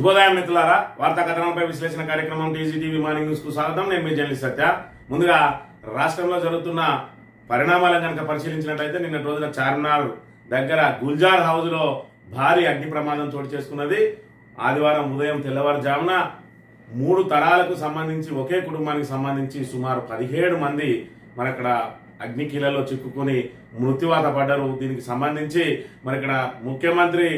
శుభోదయం మిత్రులారా, వార్తా కథనంపై విశ్లేషణ కార్యక్రమం టీజీటీవీ మార్నింగ్ న్యూస్ కు స్వాగతం. నేను మీ జర్నలిస్ట్ సత్య. ముందుగా రాష్ట్రంలో జరుగుతున్న పరిణామాలను కనుక పరిశీలించినట్లయితే నిన్నటి రోజున చార్మినార్ దగ్గర గుల్జార్ హౌస్ లో భారీ అగ్ని ప్రమాదం చోటు చేసుకున్నది. ఆదివారం ఉదయం తెల్లవారుజామున 3 తరాలకు సంబంధించి ఒకే కుటుంబానికి సంబంధించి సుమారు 17 మంది మరి అక్కడ అగ్నికీలలో చిక్కుకొని మృత్యువాత పడ్డారు. దీనికి సంబంధించి మరి ఇక్కడ ముఖ్యమంత్రి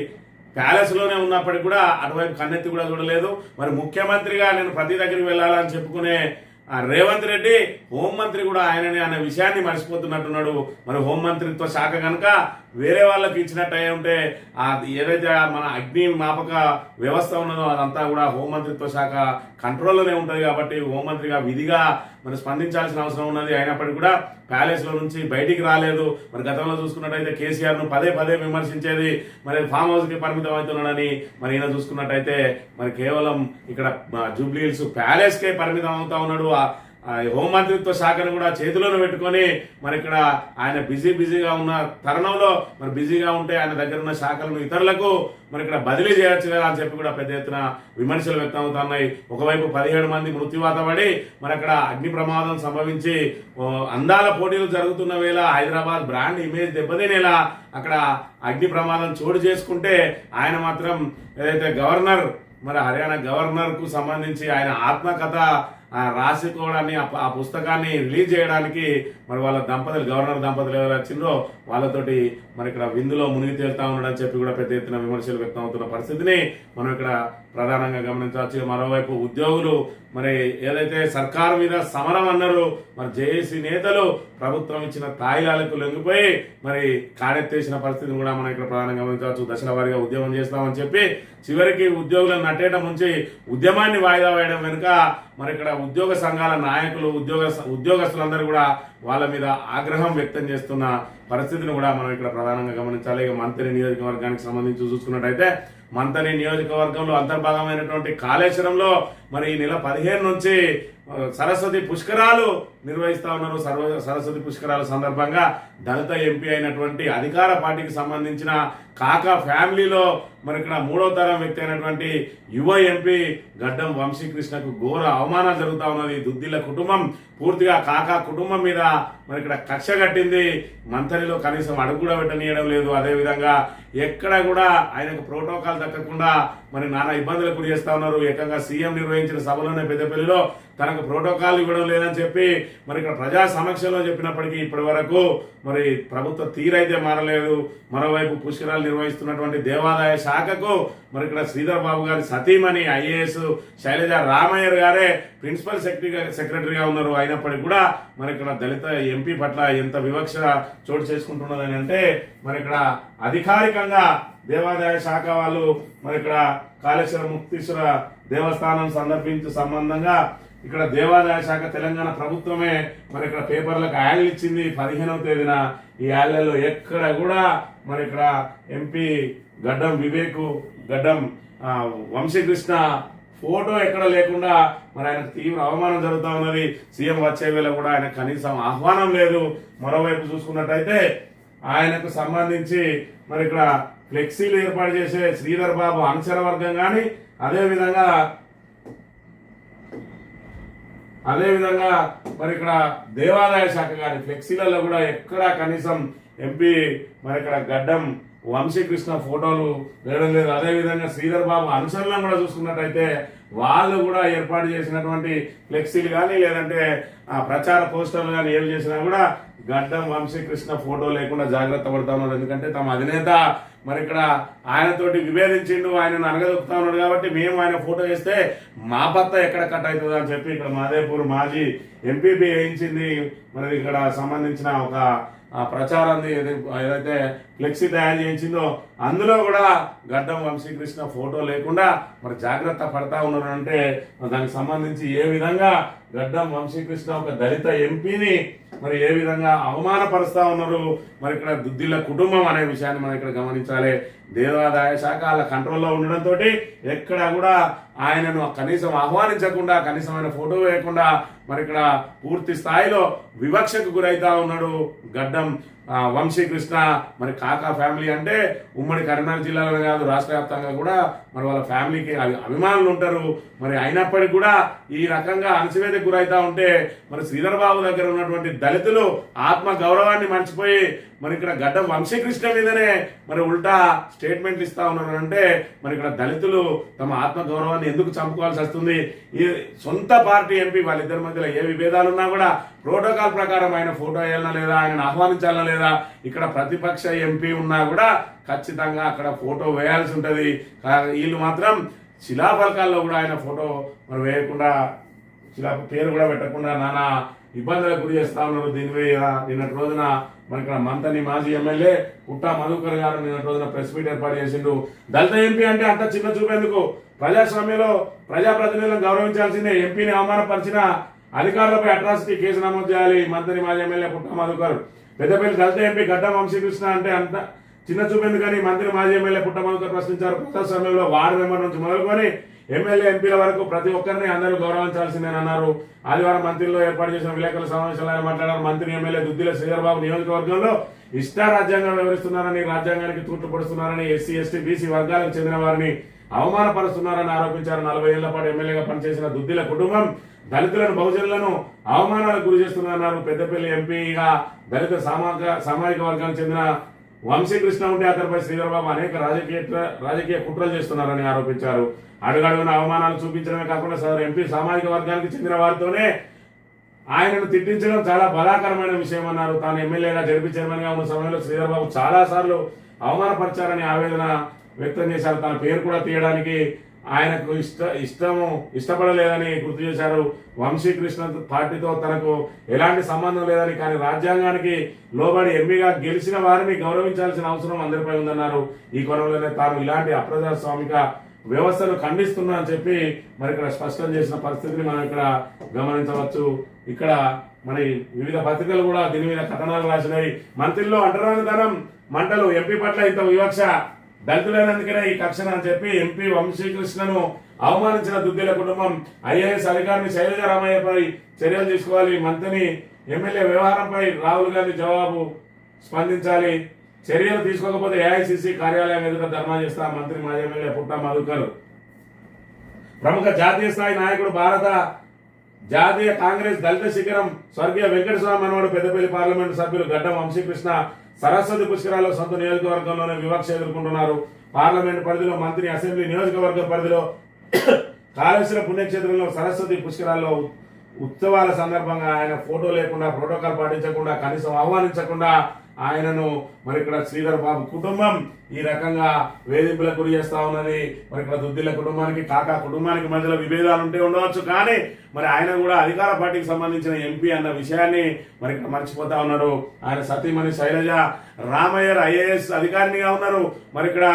ప్యాలెస్ లోనే ఉన్నప్పటికీ కూడా అటువైపు కన్నెత్తి కూడా చూడలేదు. మరి ముఖ్యమంత్రిగా నేను ప్రతి దగ్గరికి వెళ్ళాలని చెప్పుకునే రేవంత్ రెడ్డి హోంమంత్రి కూడా ఆయననే అనే విషయాన్ని మర్చిపోతున్నట్టున్నాడు. మరి హోంమంత్రిత్వ శాఖ కనుక వేరే వాళ్ళకి ఇచ్చినట్టు అయి ఉంటే ఏదైతే మన అగ్ని మాపక వ్యవస్థ ఉన్నదో అదంతా కూడా హోంమంత్రిత్వ శాఖ కంట్రోల్లోనే ఉంటుంది. కాబట్టి హోంమంత్రిగా విధిగా మరి స్పందించాల్సిన అవసరం ఉన్నది. అయినప్పటికీ కూడా ప్యాలెస్ లో నుంచి బయటికి రాలేదు. మరి గతంలో చూసుకున్నట్టయితే కేసీఆర్ ను పదే పదే విమర్శించేది, మరి ఫామ్ హౌస్ కి పరిమితం అవుతున్నాడని. మరి ఈయన చూసుకున్నట్టయితే మరి కేవలం ఇక్కడ జూబ్లీ హిల్స్ ప్యాలెస్ కే పరిమితం అవుతా ఉన్నాడు. హోంమంత్రిత్వ శాఖను కూడా చేతిలోనే పెట్టుకొని మరి ఇక్కడ ఆయన బిజీగా ఉన్న తరుణంలో మరి బిజీగా ఉంటే ఆయన దగ్గర ఉన్న శాఖలను ఇతరులకు మరి ఇక్కడ బదిలీ చేయొచ్చు కదా అని చెప్పి కూడా పెద్ద ఎత్తున విమర్శలు వ్యక్తం అవుతున్నాయి. ఒకవైపు 17 మంది మృత్యువాత పడి మరి అక్కడ అగ్ని ప్రమాదం సంభవించి అందాల పోటీలు జరుగుతున్న వేళ హైదరాబాద్ బ్రాండ్ ఇమేజ్ దెబ్బతినేలా అక్కడ అగ్ని ప్రమాదం చోటు చేసుకుంటే ఆయన మాత్రం ఏదైతే గవర్నర్ మరి హర్యానా గవర్నర్ కు సంబంధించి ఆయన ఆత్మకథ రాసుకోవడాన్ని ఆ పుస్తకాన్ని రిలీజ్ చేయడానికి మరి వాళ్ళ గవర్నర్ దంపతులు ఎవరు వచ్చిందో వాళ్ళతోటి మరి ఇక్కడ విందులో మునిగి తేలుతా ఉన్నాడని చెప్పి కూడా పెద్ద ఎత్తున విమర్శలు వ్యక్తం అవుతున్న పరిస్థితిని మనం ఇక్కడ ప్రధానంగా గమనించవచ్చు. మరోవైపు ఉద్యోగులు మరి ఏదైతే సర్కారు మీద సమరం అన్నారు, మరి జేఏసీ నేతలు ప్రభుత్వం ఇచ్చిన తాయిలాలకు లొంగిపోయి మరి కాడెత్తేసిన పరిస్థితిని కూడా మనం ఇక్కడ ప్రధానంగా గమనించవచ్చు. దశల వారీగా ఉద్యమం చేస్తామని చెప్పి చివరికి ఉద్యోగులను నట్టేయడం నుంచి ఉద్యమాన్ని వాయిదా వేయడం వెనుక మరి ఇక్కడ ఉద్యోగ సంఘాల నాయకులు ఉద్యోగస్తులందరూ కూడా వాళ్ళ మీద ఆగ్రహం వ్యక్తం చేస్తున్న పరిస్థితిని కూడా మనం ఇక్కడ ప్రధానంగా గమనించాలి. ఇక మంత్రి నియోజకవర్గానికి సంబంధించి చూసుకున్నట్టయితే మంత్రి నియోజకవర్గంలో అంతర్భాగమైనటువంటి కాళేశ్వరంలో మరి ఈ నెల 15 నుంచి సరస్వతి పుష్కరాలు నిర్వహిస్తా ఉన్నారు. సరస్వతి పుష్కరాల సందర్భంగా దళిత ఎంపీ అయినటువంటి అధికార పార్టీకి సంబంధించిన కాకా ఫ్యామిలీలో మరి ఇక్కడ 3వ తరం వ్యక్తి అయినటువంటి యువ ఎంపీ గడ్డం వంశీకృష్ణకు ఘోర అవమానం జరుగుతా ఉన్నది. దుద్దిల కుటుంబం పూర్తిగా కాకా కుటుంబం మీద మరి ఇక్కడ కక్ష కట్టింది. మంత్రిలో కనీసం అడుగు కూడా పెట్టనీయడం లేదు. అదేవిధంగా ఎక్కడ కూడా ఆయనకు ప్రోటోకాల్ దక్కకుండా మరి నానా ఇబ్బందులకు గురి చేస్తా ఉన్నారు. ఏకంగా సీఎం నిర్వహించిన సభలోనే పెద్దపల్లిలో తనకు ప్రోటోకాల్ ఇవ్వడం లేదని చెప్పి మరి ఇక్కడ ప్రజా సమక్షంలో చెప్పినప్పటికీ ఇప్పటి వరకు మరి ప్రభుత్వ తీరైతే మారలేదు. మరోవైపు పుష్కరాలు నిర్వహిస్తున్నటువంటి దేవాదాయ శాఖకు మరి ఇక్కడ శ్రీధర్ బాబు గారి సతీమణి ఐఏఎస్ శైలజ రామయ్యర్ గారే ప్రిన్సిపల్ సెక్రటరీగా ఉన్నారు. అయినప్పటికీ కూడా మరి ఇక్కడ దళిత ఎంపీ పట్ల ఎంత వివక్ష చోటు చేసుకుంటున్నదని అంటే మరి ఇక్కడ అధికారికంగా దేవాదాయ శాఖ వాళ్ళు మరి ఇక్కడ కాళేశ్వర ముక్తీశ్వర దేవస్థానం సంబంధంగా ఇక్కడ దేవాదాయ శాఖ తెలంగాణ ప్రభుత్వమే మరి ఇక్కడ పేపర్లకు యాడ్లు ఇచ్చింది 15వ తేదీన. ఈ యాడ్లలో ఎక్కడ కూడా మరి ఇక్కడ ఎంపీ గడ్డం గడ్డం వంశీకృష్ణ ఫోటో ఎక్కడ లేకుండా మరి ఆయనకు తీవ్ర అవమానం జరుగుతూ ఉన్నది. సీఎం వచ్చే వేళ కూడా ఆయన కనీసం ఆహ్వానం లేదు. మరోవైపు చూసుకున్నట్టయితే ఆయనకు సంబంధించి మరి ఇక్కడ ఫ్లెక్సీలు ఏర్పాటు చేసే శ్రీధర్ బాబు అనుచర వర్గం కానీ అదేవిధంగా మరి ఇక్కడ దేవాదాయ శాఖ కానీ ఫ్లెక్సీలలో కూడా ఎక్కడా కనీసం ఎంపీ మరి ఇక్కడ గడ్డం వంశీకృష్ణ ఫోటోలు వేయడం లేదు. అదేవిధంగా శ్రీధర్ బాబు అనుసరణలు కూడా చూసుకున్నట్టయితే వాళ్ళు కూడా ఏర్పాటు చేసినటువంటి ఫ్లెక్సీలు కానీ లేదంటే ప్రచార పోస్టర్లు కానీ ఏం చేసినా కూడా గడ్డం వంశీకృష్ణ ఫోటో లేకుండా జాగ్రత్త పడతా ఉన్నారు. ఎందుకంటే తమ అధినేత మరి ఇక్కడ ఆయనతోటి విభేదించిండు, ఆయనను అనగదొక్కుతా ఉన్నాడు. కాబట్టి మేము ఆయన ఫోటో వేస్తే మా పత్త ఎక్కడ కట్ అవుతుందో అని చెప్పి ఇక్కడ మాదేపూర్ మాజీ ఎంపీపీ వేయించింది. మరి ఇక్కడ సంబంధించిన ఒక ప్రచారాన్ని ఏదైతే ఫ్లెక్సీ తయారు చేయించిందో అందులో కూడా గడ్డం వంశీకృష్ణ ఫోటో లేకుండా మరి జాగ్రత్త పడతా ఉన్నారు. అంటే దానికి సంబంధించి ఏ విధంగా గడ్డం వంశీకృష్ణ ఒక దళిత ఎంపీని మరి ఏ విధంగా అవమానపరుస్తా ఉన్నారు మరి ఇక్కడ దుద్దిల కుటుంబం అనే విషయాన్ని మనం ఇక్కడ గమనించాలి. దేవాదాయ శాఖ వాళ్ళ కంట్రోల్లో ఉండడంతో ఎక్కడ కూడా ఆయనను కనీసం ఆహ్వానించకుండా కనీసమైన ఫోటో వేయకుండా మరి ఇక్కడ పూర్తి స్థాయిలో వివక్షకు గురైతా ఉన్నాడు గడ్డం వంశీకృష్ణ. మరి కాకా ఫ్యామిలీ అంటే ఉమ్మడి కరీంనగర్ జిల్లాలో కాదు రాష్ట్ర వ్యాప్తంగా కూడా మరి వాళ్ళ ఫ్యామిలీకి అభిమానులు ఉంటారు. మరి అయినప్పటికీ కూడా ఈ రకంగా అణచివేతకు గురైతా ఉంటే మరి శ్రీధర్ బాబు దగ్గర ఉన్నటువంటి దళితులు ఆత్మ గౌరవాన్ని మర్చిపోయి మరి ఇక్కడ గడ్డం వంశీకృష్ణ మీదనే మరి ఉల్టా స్టేట్మెంట్లు ఇస్తా ఉన్నారు. అంటే మరి ఇక్కడ దళితులు తమ ఆత్మ గౌరవాన్ని ఎందుకు చంపుకోవాల్సి వస్తుంది? ఈ సొంత పార్టీ ఎంపీ వాళ్ళిద్దరి మధ్యలో ఏ విభేదాలు ఉన్నా కూడా ప్రోటోకాల్ ప్రకారం ఆయన ఫోటో వేయాలన్నా లేదా, ఆయనను ఆహ్వానించాలన్నా లేదా, ఇక్కడ ప్రతిపక్ష ఎంపీ ఉన్నా కూడా ఖచ్చితంగా అక్కడ ఫోటో వేయాల్సి ఉంటుంది. వీళ్ళు మాత్రం శిలాఫలకాల్లో కూడా ఆయన ఫోటో మరి వేయకుండా, పేరు కూడా పెట్టకుండా నానా ఇబ్బందులకు గురి చేస్తా ఉన్నారు. దీని మీద నిన్నటి రోజున మరి ఇక్కడ మంతని మాజీ ఎమ్మెల్యే పుట్టా మధుకర్ గారు నిన్నటి రోజున ప్రెస్ మీట్ ఏర్పాటు చేసిండు. దళిత ఎంపీ అంటే అంత చిన్న చూపేందుకు? ప్రజాస్వామ్యంలో ప్రజాప్రతినిధులను గౌరవించాల్సిందే. ఎంపీని అవమానపరిచిన అధికారులపై అట్రాసిటీ కేసు నమోదు చేయాలి. మంత్రి మాజీ ఎమ్మెల్యే పుట్టా మధుకర్. పెద్దపల్లి దళిత ఎంపీ గడ్డం వంశీకృష్ణ అంటే అంత చిన్న చూపేందుకని మంత్రి మాజీ ఎమ్మెల్యే పుట్టా మధుకర్ ప్రశ్నించారు. ప్రజాస్వామ్యంలో వార్డు మెంబర్ నుంచి మొదలుకొని ఎమ్మెల్యే ఎంపీల వరకు ప్రతి ఒక్కరిని అందరూ గౌరవించాల్సిందేనన్నారు. ఆదివారం మంత్రిలో ఏర్పాటు చేసిన విలేకరుల సమావేశంలో ఆయన మాట్లాడారు. మంత్రి ఎమ్మెల్యే దుద్దిల శ్రీధర్ బాబు నియోజకవర్గంలో రాజ్యాంగం వివరిస్తున్నారని, రాజ్యాంగానికి తూట్లు పడుతున్నారని, ఎస్సీ ఎస్టీ బీసీ వర్గాలకు చెందిన వారిని అవమానపరుస్తున్నారని ఆరోపించారు. 40 ఏళ్ల పాటు ఎమ్మెల్యేగా పనిచేసిన దుద్దిల కుటుంబం దళితులను బహుజనులను అవమానాలకు గురి చేస్తున్నారన్నారు. పెద్దపల్లి ఎంపీగా దళిత సామాజిక వర్గానికి చెందిన వంశీకృష్ణ ఉంటే అతనిపై శ్రీధర్ బాబు అనేక రాజకీయ కుట్రలు చేస్తున్నారని ఆరోపించారు. అడుగడుగున అవమానాలు చూపించడమే కాకుండా సదరు ఎంపీ సామాజిక వర్గానికి చెందిన వారితోనే ఆయనను తిట్టించడం చాలా బాధాకరమైన విషయం అన్నారు. తాను ఎమ్మెల్యేగా జడ్పీ చైర్మన్ గా ఉన్న సమయంలో శ్రీధర్ బాబు చాలా సార్లు అవమానపరిచారని ఆవేదన వ్యక్తం చేశారు. తన పేరు కూడా తీయడానికి ఆయనకు ఇష్టపడలేదని గుర్తు చేశారు. వంశీకృష్ణ పార్టీతో తనకు ఎలాంటి సంబంధం లేదని, కానీ రాజ్యాంగానికి లోబడి ఎంపీగా గెలిచిన వారిని గౌరవించాల్సిన అవసరం అందరిపై ఉందన్నారు. ఈ కోణంలోనే తాను ఇలాంటి అప్రజాస్వామిక వ్యవస్థను ఖండిస్తున్నా అని చెప్పి మరి ఇక్కడ స్పష్టం చేసిన పరిస్థితిని మనం ఇక్కడ గమనించవచ్చు. ఇక్కడ మరి వివిధ పత్రికలు కూడా దీని మీద కథనాలు రాసినాయి. మంత్రిలో అంటరానితనం మంటలు, ఎంపీ పట్ల ఇంత వివక్ష, దళితులైనందుకనే ఈ కక్షణ అని చెప్పి ఎంపీ వంశీకృష్ణను అవమానించిన దుద్దిల కుటుంబం ఐఏఎస్ అధికారిని శైలజ రామయ్యపై చర్యలు తీసుకోవాలి. మంత్రిని ఎమ్మెల్యే వ్యవహారంపై రాహుల్ గాంధీ జవాబు స్పందించాలి. చర్యలు తీసుకోకపోతే ఏఐసిసి కార్యాలయం ఎదుట ధర్నా చేస్తా మంత్రి మాజీ ఎమ్మెల్యే పుట్టా మధుకర్. ప్రముఖ జాతీయ స్థాయి నాయకుడు, భారత జాతీయ కాంగ్రెస్ దళిత శిఖరం స్వర్గీయ వెంకటస్వామి మనవడు, పెద్దపల్లి పార్లమెంటు సభ్యులు గడ్డం వంశీకృష్ణ సరస్వతి పుష్కరాల్లో సొంత నియోజకవర్గంలోనే వివక్ష ఎదుర్కొంటున్నారు. పార్లమెంట్ పరిధిలో మంత్రి, అసెంబ్లీ నియోజకవర్గం పరిధిలో కాళేశ్వర పుణ్యక్షేత్రంలో సరస్వతి పుష్కరాల్లో ఉత్సవాల సందర్భంగా ఆయన ఫోటో లేకుండా, ప్రోటోకాల్ పాటించకుండా, కనీసం ఆహ్వానించకుండా ఆయనను మరి ఇక్కడ శ్రీధర్ బాబు కుటుంబం ఈ రకంగా వేధింపులకు గురి చేస్తా ఉన్నది. మరి ఇక్కడ దుద్దిల కుటుంబానికి, కాకా కుటుంబానికి మధ్యలో విభేదాలు ఉంటే ఉండవచ్చు, కానీ మరి ఆయన కూడా అధికార పార్టీకి సంబంధించిన ఎంపీ అన్న విషయాన్ని మరి ఇక్కడ మర్చిపోతా ఉన్నాడు. ఆయన సతీమణి శైలజ రామయ్యర్ ఐఏఎస్ అధికారినిగా ఉన్నారు. మరి ఇక్కడ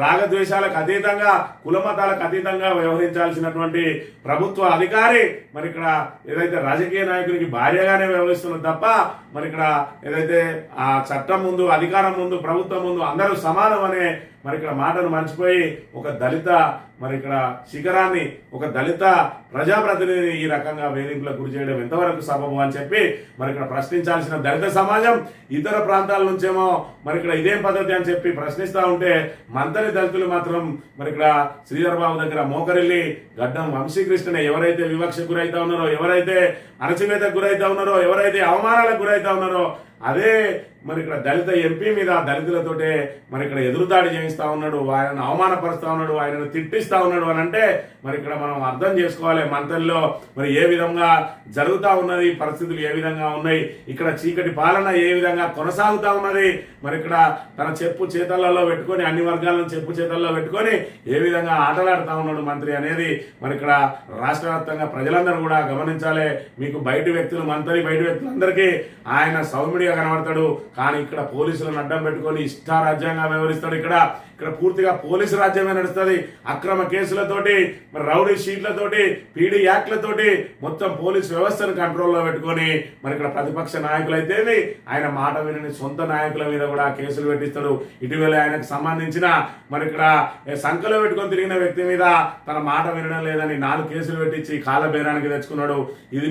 రాగద్వేషాలకు అతీతంగా, కులమతాలకు అతీతంగా వ్యవహరించాల్సినటువంటి ప్రభుత్వ అధికారి మరి ఇక్కడ ఏదైతే రాజకీయ నాయకునికి భార్యగానే వ్యవహరిస్తున్నది తప్ప మరి ఇక్కడ ఏదైతే ఆ చట్టం ముందు, అధికారం ముందు, ప్రభుత్వం ముందు అందరూ సమానం అనే మరి ఇక్కడ మాటను మర్చిపోయి ఒక దళిత మరి ఇక్కడ శిఖరాన్ని, ఒక దళిత ప్రజాప్రతినిధిని ఈ రకంగా వేధింపులకు గురి చేయడం ఎంతవరకు సబబు అని చెప్పి మరి ఇక్కడ ప్రశ్నించాల్సిన దళిత సమాజం ఇతర ప్రాంతాల నుంచేమో మరి ఇక్కడ ఇదేం పద్ధతి అని చెప్పి ప్రశ్నిస్తా ఉంటే, మంతని దళితులు మాత్రం మరి ఇక్కడ శ్రీధర్ బాబు దగ్గర మోకరిల్లి గడ్డం వంశీకృష్ణనే ఎవరైతే వివక్షకు గురైతా ఉన్నారో, ఎవరైతే అణచివేతకు గురైతా ఉన్నారో, ఎవరైతే అవమానాలకు గురైతా ఉన్నారో అదే మరి ఇక్కడ దళిత ఎంపీ మీద దళితులతోటే మరి ఇక్కడ ఎదురుదాడి చేయిస్తా ఉన్నాడు, ఆయనను అవమానపరుస్తా ఉన్నాడు, ఆయనను తిట్టిస్తా ఉన్నాడు అని అంటే మరి ఇక్కడ మనం అర్థం చేసుకోవాలి మంత్రుల్లో మరి ఏ విధంగా జరుగుతా ఉన్నది, పరిస్థితులు ఏ విధంగా ఉన్నాయి, ఇక్కడ చీకటి పాలన ఏ విధంగా కొనసాగుతా ఉన్నది, మరి ఇక్కడ తన చెప్పు చేతల్లో పెట్టుకొని, అన్ని వర్గాలను చెప్పు చేతల్లో పెట్టుకొని ఏ విధంగా ఆటలాడుతా ఉన్నాడు మంత్రి అనేది మరి ఇక్కడ రాష్ట్ర వ్యాప్తంగా ప్రజలందరూ కూడా గమనించాలి. మీకు బయటి వ్యక్తులు, మంత్రి బయటి వ్యక్తులందరికీ ఆయన సౌమ్యుడిగా కనబడతాడు, కానీ ఇక్కడ పోలీసులను అడ్డం పెట్టుకొని ఇష్టారాజ్యంగా వ్యవహరిస్తాడు. ఇక్కడ ఇక్కడ పూర్తిగా పోలీసు రాజ్యమే నడుస్తుంది. అక్రమ కేసులతోటి, మరి రౌడీ షీట్లతోటి, పీడీ యాక్ట్లతోటి మొత్తం పోలీసు వ్యవస్థను కంట్రోల్లో పెట్టుకొని మరి ఇక్కడ ప్రతిపక్ష నాయకులైతేమి ఆయన మాట వినని సొంత నాయకుల మీద కూడా కేసులు పెట్టిస్తాడు. ఇటీవల ఆయనకు సంబంధించిన మరి ఇక్కడ సంఖలో పెట్టుకొని తిరిగిన వ్యక్తి మీద తన మాట వినడం లేదని 4 కేసులు పెట్టించి కాళ్ళ బేరానికి తెచ్చుకున్నాడు. ఇది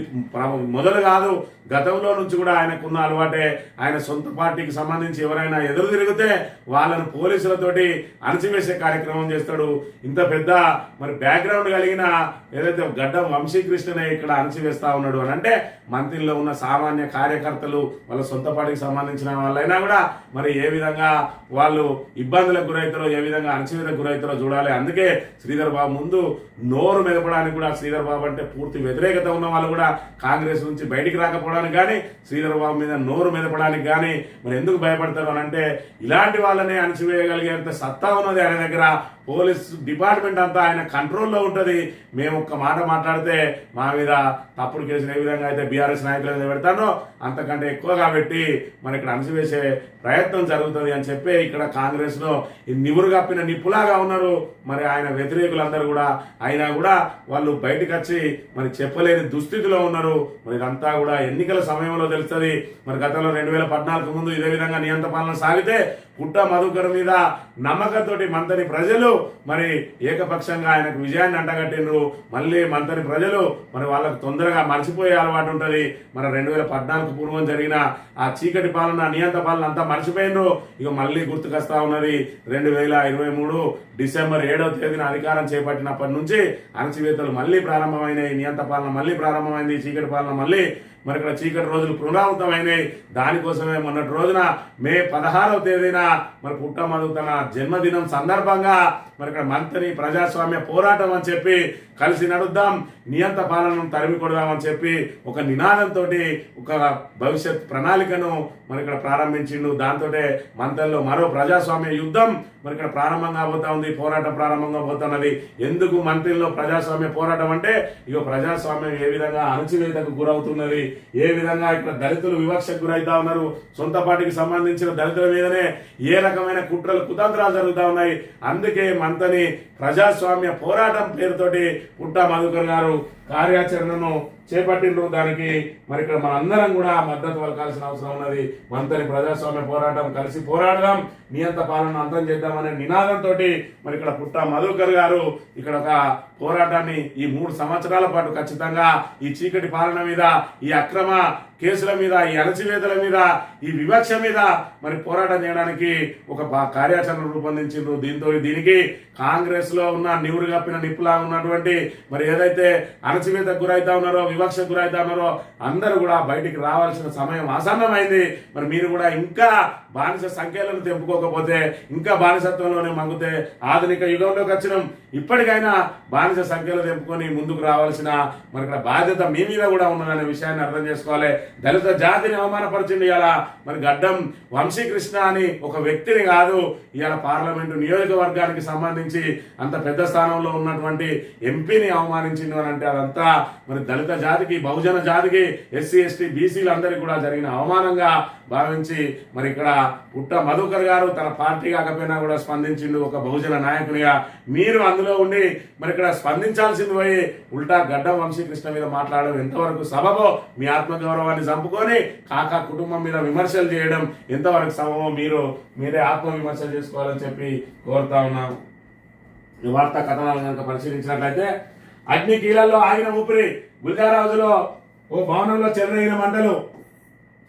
మొదలు కాదు, గతంలో నుంచి కూడా ఆయనకున్న అలవాటే. ఆయన సొంత పార్టీకి సంబంధించి ఎవరైనా ఎదురు తిరిగితే వాళ్ళను పోలీసులతోటి అణచివేసే కార్యక్రమం చేస్తాడు. ఇంత పెద్ద మరి బ్యాక్గ్రౌండ్ కలిగిన ఏదైతే గడ్డం వంశీకృష్ణనే ఇక్కడ అణచివేస్తా ఉన్నాడు అని అంటే మంత్రిలో ఉన్న సామాన్య కార్యకర్తలు వాళ్ళ సొంత పార్టీకి సంబంధించిన వాళ్ళైనా కూడా మరి ఏ విధంగా వాళ్ళు ఇబ్బందులకు గురవుతారో, ఏ విధంగా అణచివేతకు గురవుతారో చూడాలి. అందుకే శ్రీధర్ బాబు ముందు నోరు మెదపడానికి కూడా శ్రీధర్ బాబు అంటే పూర్తి వ్యతిరేకత ఉన్న వాళ్ళు కూడా కాంగ్రెస్ నుంచి బయటికి రాకపోవడానికి కానీ, శ్రీధర్ బాబు మీద నోరు మెదపడానికి కానీ మరి ఎందుకు భయపడతారు అని అంటే ఇలాంటి వాళ్ళనే అణచివేయగలిగేంత సత్తా ఉన్నది ఆయన దగ్గర. పోలీస్ డిపార్ట్మెంట్ అంతా ఆయన కంట్రోల్లో ఉంటుంది. మేము ఒక్క మాట మాట్లాడితే మా మీద తప్పుడు కేసులు ఏ విధంగా అయితే బీఆర్ఎస్ నాయకుల మీద పెడతానో అంతకంటే ఎక్కువగా పెట్టి మరి ఇక్కడ అణచివేసే ప్రయత్నం జరుగుతుంది అని చెప్పి ఇక్కడ కాంగ్రెస్ లో నివురు కప్పిన నిప్పులాగా ఉన్నారు మరి ఆయన వ్యతిరేకులందరూ కూడా. అయినా కూడా వాళ్ళు బయటకు వచ్చి మరి చెప్పలేని దుస్థితిలో ఉన్నారు. మరి ఇదంతా కూడా ఎన్నికల సమయంలో తెలుస్తుంది. మరి గతంలో 2014 ముందు ఇదే విధంగా నియంత్రణ పాలన సాగితే పుట్ట మధుకర్ మీద నమ్మకంతో మంతని ప్రజలు మరి ఏకపక్షంగా ఆయనకు విజయాన్ని అంటగట్టిండ్రు. మళ్ళీ మంతని ప్రజలు మరి వాళ్ళకు తొందరగా మర్చిపోయే అలవాటు ఉంటుంది. మరి 2014 పూర్వం జరిగిన ఆ చీకటి పాలన, నియంత్రణ పాలన అంతా మర్చిపోయినరు. ఇక మళ్ళీ గుర్తుకొస్తా ఉన్నది 2023 డిసెంబర్ 7వ తేదీన అధికారం చేపట్టినప్పటి నుంచి అణచివేతలు మళ్ళీ ప్రారంభమైనాయి. నియంత్రణ పాలన మళ్ళీ ప్రారంభమైంది. చీకటి పాలన మళ్ళీ మరి ఇక్కడ చీకటి రోజులు పునరావృతమైనాయి. దానికోసమే మొన్నటి రోజున మే 16వ తేదీన మరి పుట్ట మధు తన జన్మదినం సందర్భంగా మరి ఇక్కడ మంత్రి ప్రజాస్వామ్య పోరాటం అని చెప్పి కలిసి నడుద్దాం, నియంత్ర పాలనను తరిమి కొడదామని చెప్పి ఒక నినాదంతో ఒక భవిష్యత్ ప్రణాళికను మరి ఇక్కడ ప్రారంభించిండు. దాంతో మంత్రుల్లో మరో ప్రజాస్వామ్య యుద్ధం మరి ఇక్కడ ప్రారంభంగా పోతా ఉంది, పోరాటం ప్రారంభంగా పోతున్నది. ఎందుకు మంత్రుల్లో ప్రజాస్వామ్య పోరాటం అంటే ఇక ప్రజాస్వామ్యం ఏ విధంగా అణచివేతకు గురవుతున్నది, ఏ విధంగా ఇక్కడ దళితులు వివక్షకు గురవుతా ఉన్నారు, సొంత పార్టీకి సంబంధించిన దళితుల మీదనే ఏ రకమైన కుట్రలు కుతంత్రాలు జరుగుతూ ఉన్నాయి. అందుకే మంతని ప్రజాస్వామ్య పోరాటం పేరుతోటి పుట్ట మధుకర్ గారు కార్యాచరణను చేపట్టిండ్రు. దానికి మరి ఇక్కడ మనందరం కూడా మద్దతు పలకాల్సిన అవసరం ఉన్నది. మంతని ప్రజాస్వామ్య పోరాటం, కలిసి పోరాడదాం, నియంత్ర పాలన అంతం చేద్దామనే నినాదంతో మరి ఇక్కడ పుట్ట మధుకర్ గారు ఇక్కడ ఒక పోరాటాన్ని ఈ 3 సంవత్సరాల పాటు ఖచ్చితంగా ఈ చీకటి పాలన మీద, ఈ అక్రమ కేసుల మీద, ఈ అణచివేతల మీద, ఈ వివక్ష మీద మరి పోరాటం చేయడానికి ఒక కార్యాచరణ రూపొందించిండ్రు. దీనికి కాంగ్రెస్ లో ఉన్న నివురు కప్పిన నిప్పులా ఉన్నటువంటి మరి ఏదైతే అణచివేతకు గురైతా ఉన్నారో, వివక్షకు గురైతా ఉన్నారో అందరూ కూడా బయటికి రావాల్సిన సమయం ఆసన్నమైంది. మరి మీరు కూడా ఇంకా బానిస సంఖ్యలను తెంపుకోకపోతే, ఇంకా బానిసత్వంలోనే మంగితే ఆధునిక యుగంలోకి వచ్చినాం. ఇప్పటికైనా బానిస సంఖ్యలు తెంపుకొని ముందుకు రావాల్సిన మరి ఇక్కడ బాధ్యత మీ మీద కూడా ఉన్నదనే విషయాన్ని అర్థం చేసుకోవాలి. దళిత జాతిని అవమానపరిచింది ఇవాళ మరి గడ్డం వంశీకృష్ణ అని ఒక వ్యక్తిని కాదు, ఇవాళ పార్లమెంటు నియోజకవర్గానికి సంబంధించి అంత పెద్ద స్థానంలో ఉన్నటువంటి ఎంపీని అవమానించింది అని అంటే అదంతా మరి దళిత జాతికి, బహుజన జాతికి, ఎస్సీ ఎస్టీ బీసీలు అందరికీ కూడా జరిగిన అవమానంగా భావించి మరి ఇక్కడ పుట్ట మధుకర్ గారు తన పార్టీ కాకపోయినా కూడా స్పందించిండు ఒక బహుజన నాయకునిగా. మీరు అందులో ఉండి మరి ఇక్కడ స్పందించాల్సింది పోయి ఉల్టా గడ్డం వంశీకృష్ణ మీద మాట్లాడడం ఎంతవరకు సబబో, మీ ఆత్మగౌరవాన్ని చంపుకొని కాకా కుటుంబం మీద విమర్శలు చేయడం ఎంతవరకు సబబో మీరే ఆత్మ విమర్శలు చేసుకోవాలని చెప్పి కోరుతా ఉన్నాం. ఈ వార్తా కథనాలు కనుక పరిశీలించినట్లయితే అగ్ని కీలల్లో ఆగిన ఊపిరి, గుల్జారాజులో ఓ భవనంలో చెలరేగిన మంటలు,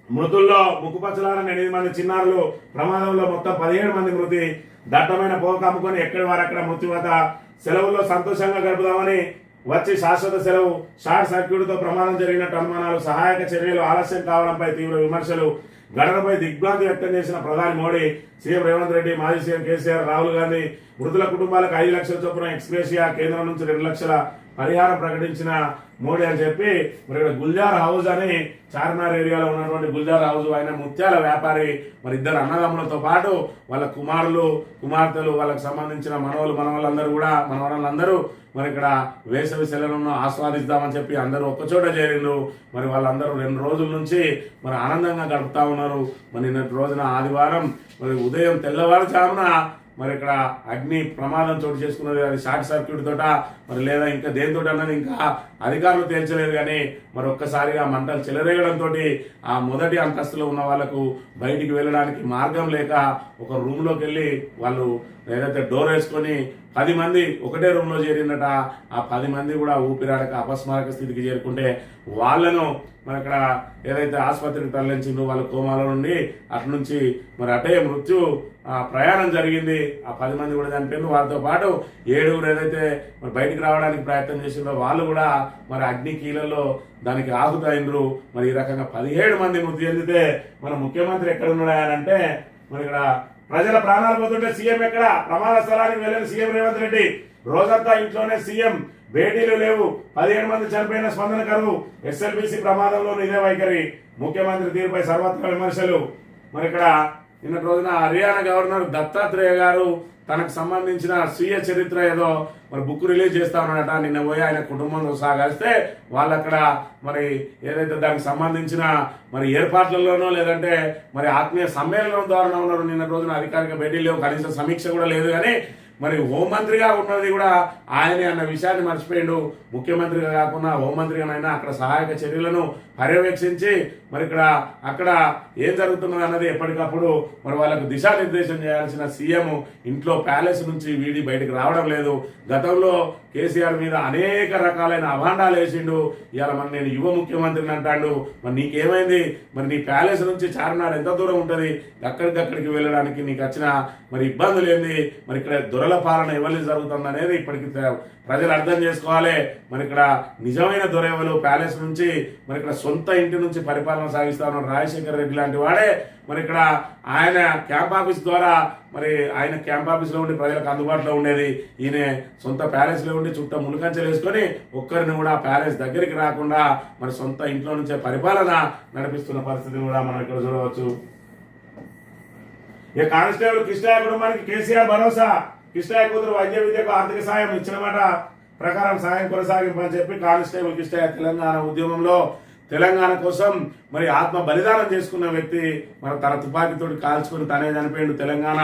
మృతుల్లో ముక్కుపచ్చలారని 8 మంది చిన్నారులు, ప్రమాదంలో మొత్తం 17 మంది మృతి, దట్టమైన పొగ కమ్ముకొని ఎక్కడి వారక్కడ మృత్యువత, సెలవుల్లో సంతోషంగా గడుపుదామని వచ్చి శాశ్వత సెలవు, షార్ట్ సర్క్యూట్తో ప్రమాదం జరిగినట్టు అనుమానాలు, సహాయక చర్యలు ఆలస్యం కావడంపై తీవ్ర విమర్శలు, ఘటనపై దిగ్భ్రాంతి వ్యక్తం చేసిన ప్రధాని మోడీ, సీఎం రేవంత్ రెడ్డి, మాజీ సీఎం కేసీఆర్, రాహుల్ గాంధీ, మృతుల కుటుంబాలకు 5 లక్షల చొప్పున ఎక్స్గ్రేషియా, కేంద్రం నుంచి 2 లక్షల పరిహారం ప్రకటించిన మోడీ అని చెప్పి మరి గుల్జార్ హౌస్ అని చార్మినార్ ఏరియాలో ఉన్నటువంటి గుల్జార్ హౌస్, ఆయన ముత్యాల వ్యాపారి, మరి 2 అన్నదమ్ములతో పాటు వాళ్ళ కుమారులు, కుమార్తెలు, వాళ్ళకి సంబంధించిన మనవళ్ళందరూ మరి ఇక్కడ వేసవి సెలవులను ఆస్వాదిద్దామని చెప్పి అందరూ ఒక్కచోట చేరిండ్రు. మరి వాళ్ళందరూ 2 రోజుల నుంచి మరి ఆనందంగా గడుపుతా ఉన్నారు. మరి నిన్నటి రోజున ఆదివారం మరి ఉదయం తెల్లవారుజామున మరి ఇక్కడ అగ్ని ప్రమాదం చోటు చేసుకున్నది, అది షార్ట్ సర్క్యూట్ తోట మరి లేదా ఇంకా దేనితో అన్నది ఇంకా అధికారులు తేల్చలేదు. కానీ మరి ఒక్కసారిగా మంటలు చెలరేగడంతో ఆ మొదటి అంతస్తులో ఉన్న వాళ్ళకు బయటికి వెళ్ళడానికి మార్గం లేక ఒక రూమ్ లోకి వెళ్ళి వాళ్ళు ఏదైతే డోర్ వేసుకొని 10 మంది ఒకటే రూమ్ లో చేరిందట. ఆ 10 మంది కూడా ఊపిరాడక అపస్మారక స్థితికి చేరుకుంటే వాళ్ళను మరి అక్కడ ఏదైతే ఆసుపత్రికి తరలించిందో వాళ్ళ కోమాల నుండి అటు నుంచి మరి అటే మృత్యు ప్రయాణం జరిగింది. ఆ 10 మంది కూడా చనిపోయింది. వారితో పాటు 7 ఏదైతే మరి బయటికి రావడానికి ప్రయత్నం చేసిందో వాళ్ళు కూడా మరి అగ్ని కీలల్లో దానికి ఆహుతైండ్రు. మరి ఈ రకంగా 17 మంది మృతి చెందితే మన ముఖ్యమంత్రి ఎక్కడ ఉన్నాడంటే మరి ఇక్కడ ప్రజల ప్రాణాలు పోతుంటే సీఎం ఎక్కడ? ప్రమాద స్థలానికి వెళ్ళిన సీఎం రేవంత్ రెడ్డి రోజంతా ఇంట్లోనే సీఎం, భేటీలు లేవు, 17 మంది చనిపోయిన స్పందన కరువు, ఎస్ఎల్బీసీ ప్రమాదంలో ఇదే వైఖరి, ముఖ్యమంత్రి తీరుపై సర్వత్రా విమర్శలు. మరి ఇక్కడ నిన్నటి రోజున హర్యానా గవర్నర్ దత్తాత్రేయ గారు తనకు సంబంధించిన స్వీయ చరిత్ర ఏదో మరి బుక్ రిలీజ్ చేస్తా ఉన్నాడట. నిన్న పోయి ఆయన కుటుంబంతో సహా కలిస్తే వాళ్ళు అక్కడ మరి ఏదైతే దానికి సంబంధించిన మరి ఏర్పాట్లలోనో లేదంటే మరి ఆత్మీయ సమ్మేళనం ద్వారా ఉన్నారు. నిన్న రోజున అధికారిక భేటీ లేవు, కనీసం సమీక్ష కూడా లేదు. కానీ మరి హోంమంత్రిగా ఉన్నది కూడా ఆయనే అన్న విషయాన్ని మర్చిపోయిండు. ముఖ్యమంత్రిగా కాకుండా హోంమంత్రిగానైనా అక్కడ సహాయక చర్యలను పర్యవేక్షించి మరి అక్కడ ఏం జరుగుతున్నది అన్నది ఎప్పటికప్పుడు మరి వాళ్ళకు దిశానిర్దేశం చేయాల్సిన సీఎం ఇంట్లో ప్యాలెస్ నుంచి వీడి బయటకు రావడం లేదు. గతంలో కేసీఆర్ మీద అనేక రకాలైన అభాండాలు వేసిండు. ఇవాళ మరి నేను యువ ముఖ్యమంత్రిని అంటాడు. మరి నీకేమైంది? మరి నీ ప్యాలెస్ నుంచి చార్మినార్ ఎంత దూరం ఉంటుంది? అక్కడికి వెళ్ళడానికి నీకు వచ్చిన మరి ఇబ్బందులు ఏంది? మరి ఇక్కడ దొరల పాలన ఎవరి జరుగుతుంది అనేది ఇప్పటికి ప్రజలు అర్థం చేసుకోవాలి. మరి ఇక్కడ నిజమైన దొరెవలు ప్యాలెస్ నుంచి మరి ఇక్కడ సొంత ఇంటి నుంచి పరిపాలన సాగిస్తా ఉన్నాడు రాజశేఖర రెడ్డి లాంటి వాడే. మరి ఇక్కడ ఆయన క్యాంప్ ఆఫీస్ ద్వారా మరి ఆయన క్యాంప్ ఆఫీస్ లో ఉండి ప్రజలకు అందుబాటులో ఉండేది. ఈయన సొంత ప్యాలెస్ లో ఉండి చుట్టూ ములుకంచెలు వేసుకొని ఒక్కరిని కూడా ప్యాలెస్ దగ్గరికి రాకుండా మరి సొంత ఇంట్లో నుంచే పరిపాలన నడిపిస్తున్న పరిస్థితిని కూడా మనం ఇక్కడ చూడవచ్చు. ఇక కానిస్టేబుల్ కిష్టయ్య కుటుంబానికి కేసీఆర్ భరోసా. కిష్టయ్య కూతురు వైద్య విద్యకు ఆర్థిక సాయం ఇచ్చిన మాట ప్రకారం సాయం కొనసాగింపని చెప్పి కానిస్టేబుల్ కిష్టయ్య తెలంగాణ ఉద్యమంలో తెలంగాణ కోసం మరి ఆత్మ బలిదానం చేసుకున్న వ్యక్తి మరి తన తుపాకీతోటి కాల్చుకుని తనే చనిపోయిండు. తెలంగాణ